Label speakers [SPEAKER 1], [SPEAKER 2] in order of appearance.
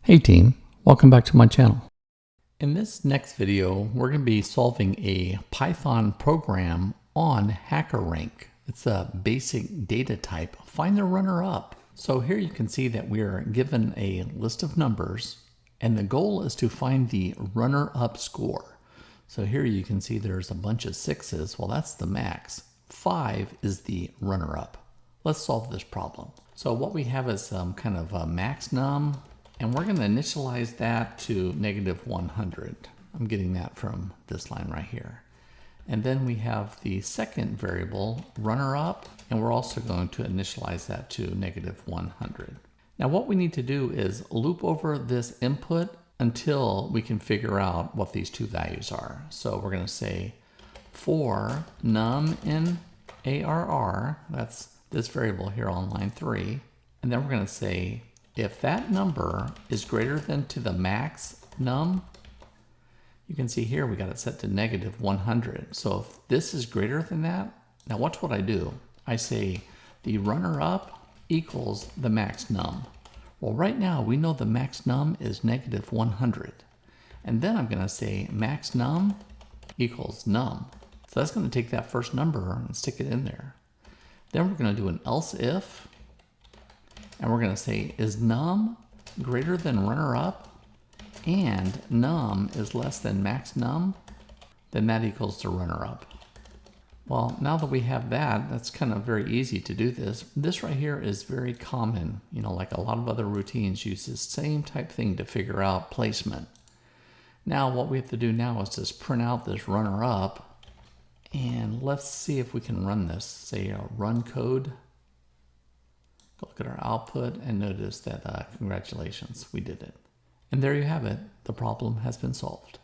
[SPEAKER 1] Hey team, welcome back to my channel. In this next video, we're going to be solving a Python program on HackerRank. It's a basic data type, find the runner-up. So here you can see that we are given a list of numbers, and the goal is to find the runner-up score. So here you can see there's a bunch of sixes. Well, that's the max. 5 is the runner-up. Let's solve this problem. So what we have is some kind of a max num, and we're going to initialize that to -100. I'm getting that from this line right here. And then we have the second variable, runner-up, and we're also going to initialize that to -100. Now what we need to do is loop over this input until we can figure out what these two values are. So we're going to say for num in ARR, that's this variable here on line 3, and then we're going to say if that number is greater than to the max num, you can see here we got it set to -100. So if this is greater than that, now watch what I do. I say the runner-up equals the max num. Well, right now we know the max num is -100. And then I'm going to say max num equals num. So that's going to take that first number and stick it in there. Then we're going to do an else if, and we're going to say is num greater than runner-up and num is less than max num, then that equals the runner-up. Well, now that we have that, that's kind of very easy to do this. This right here is very common, like a lot of other routines use this same type thing to figure out placement. Now what we have to do now is just print out this runner-up, and let's see if we can run this. Say run code. Look at our output and notice that congratulations, we did it. And there you have it. The problem has been solved.